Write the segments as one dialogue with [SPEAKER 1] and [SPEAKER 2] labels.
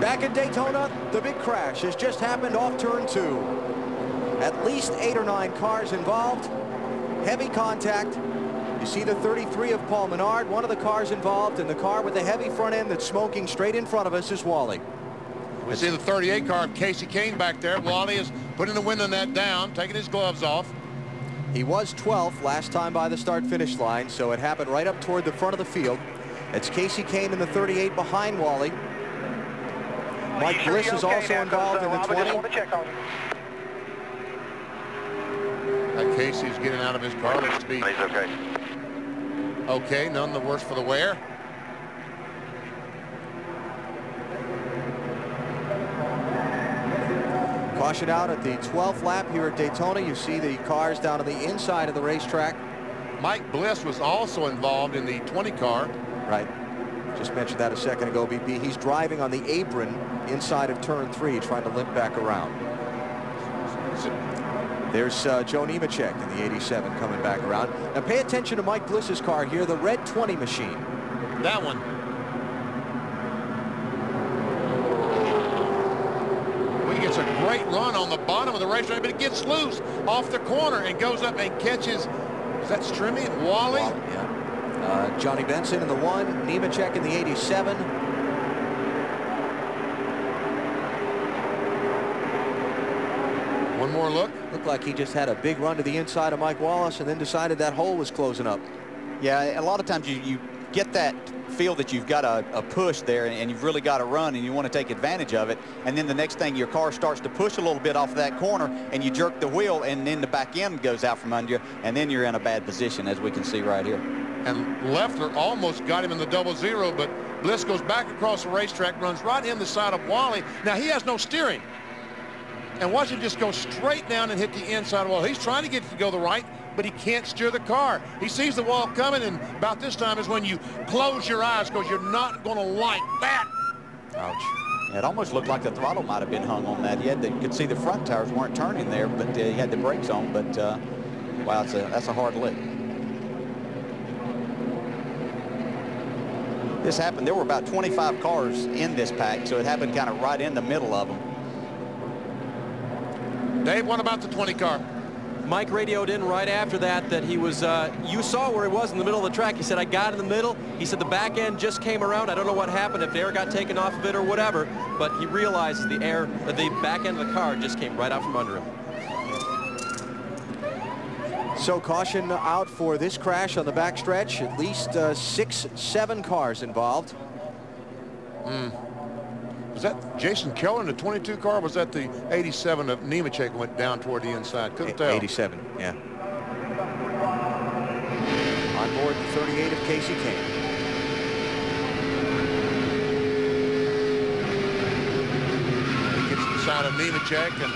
[SPEAKER 1] Back at Daytona, the big crash has just happened off turn 2. At least 8 or 9 cars involved. Heavy contact. You see the 33 of Paul Menard, one of the cars involved, and the car with the heavy front end that's smoking straight in front of us is Wally.
[SPEAKER 2] We see the 38 car of Casey Kane back there. Wally is putting the window net down, taking his gloves off.
[SPEAKER 1] He was 12th last time by the start-finish line, so it happened right up toward the front of the field. It's Casey Kane in the 38 behind Wally. Mike Bliss is also involved in the 20.
[SPEAKER 2] Casey's getting out of his car. Looks to be
[SPEAKER 3] He's okay.
[SPEAKER 2] Okay, none the worse for the wear.
[SPEAKER 1] Caution out at the 12th lap here at Daytona. You see the cars down on the inside of the racetrack.
[SPEAKER 2] Mike Bliss was also involved in the 20 car.
[SPEAKER 1] Right. Just mentioned that a second ago, BP. He's driving on the apron inside of turn 3, trying to limp back around. There's Joe Nemechek in the 87 coming back around. Now pay attention to Mike Bliss's car here, the red 20 machine.
[SPEAKER 2] That one. He gets a great run on the bottom of the racetrack, but it gets loose off the corner and goes up and catches. Is that Strimmy and Wally?
[SPEAKER 1] Yeah. Johnny Benson in the 1, Nemechek in the 87.
[SPEAKER 2] One more look.
[SPEAKER 1] Looked like he just had a big run to the inside of Mike Wallace and then decided that hole was closing up.
[SPEAKER 4] Yeah, a lot of times you get that feel that you've got a push there and you've really got to run and you want to take advantage of it, and then the next thing your car starts to push a little bit off that corner and you jerk the wheel and then the back end goes out from under you, and then you're in a bad position, as we can see right here.
[SPEAKER 2] And Leffler almost got him in the 00, but Bliss goes back across the racetrack, runs right in the side of Wally. Now he has no steering, and watch him just go straight down and hit the inside of the wall. He's trying to get it to go the right, but he can't steer the car. He sees the wall coming, and about this time is when you close your eyes, because you're not going to like that.
[SPEAKER 1] Ouch.
[SPEAKER 4] It almost looked like the throttle might have been hung on that. You could see the front tires weren't turning there, but he had the brakes on. But wow, that's a hard lick. This happened. There were about 25 cars in this pack, so it happened kind of right in the middle of them.
[SPEAKER 2] Dave, what about the 20 car?
[SPEAKER 5] Mike radioed in right after that he was, you saw where he was in the middle of the track. He said, I got in the middle. He said the back end just came around. I don't know what happened, if the air got taken off of it or whatever, but he realized the back end of the car just came right out from under him.
[SPEAKER 1] So caution out for this crash on the backstretch. At least 6, 7 cars involved.
[SPEAKER 2] Was that Jason Keller in the 22 car? Or was that the 87 of Nemechek went down toward the inside? Couldn't tell.
[SPEAKER 1] 87, yeah. On board the 38 of Casey Kane.
[SPEAKER 2] He gets to the side of Nemechek and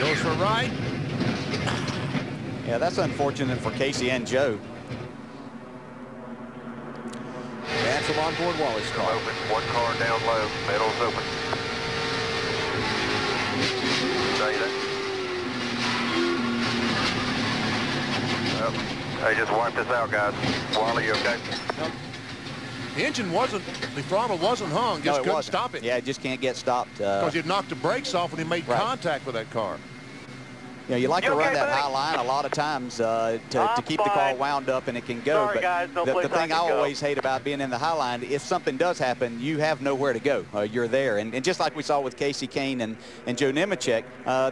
[SPEAKER 2] goes for a right.
[SPEAKER 4] Yeah, that's unfortunate for Casey and Joe.
[SPEAKER 1] From on board Wally's car.
[SPEAKER 3] Open. One car down low. Middle's open. Stay there. Hey, just wipe this out, guys. Wally, you okay?
[SPEAKER 2] The engine wasn't, the throttle wasn't hung. Just couldn't stop it.
[SPEAKER 4] Yeah, it just can't get stopped.
[SPEAKER 2] Because you'd knocked the brakes off when he made contact with that car.
[SPEAKER 4] You know, you like to run that high line a lot of times to keep the car wound up and it can go.
[SPEAKER 3] Sorry, guys, no
[SPEAKER 4] but the thing I always hate about being in the high line, if something does happen, you have nowhere to go. You're there. And just like we saw with Casey Kane and Joe Nemechek,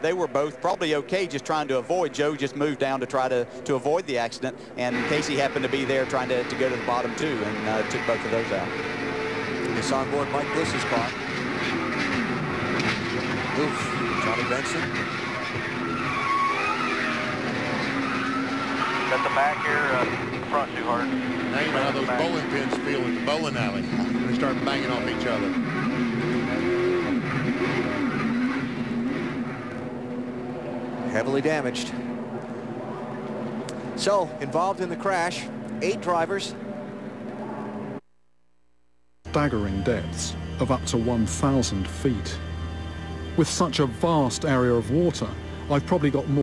[SPEAKER 4] they were both probably okay just trying to avoid. Joe just moved down to try to avoid the accident, and Casey happened to be there trying to go to the bottom too, and took both of those out.
[SPEAKER 1] It's on board Mike Bliss's car. Oof. Johnny Benson.
[SPEAKER 3] Got the back here, front too hard.
[SPEAKER 2] Now you know how those bowling pins feel in the bowling alley when they start banging off each other.
[SPEAKER 1] Heavily damaged. So, involved in the crash, 8 drivers.
[SPEAKER 6] Staggering depths of up to 1,000 feet. With such a vast area of water, I've probably got more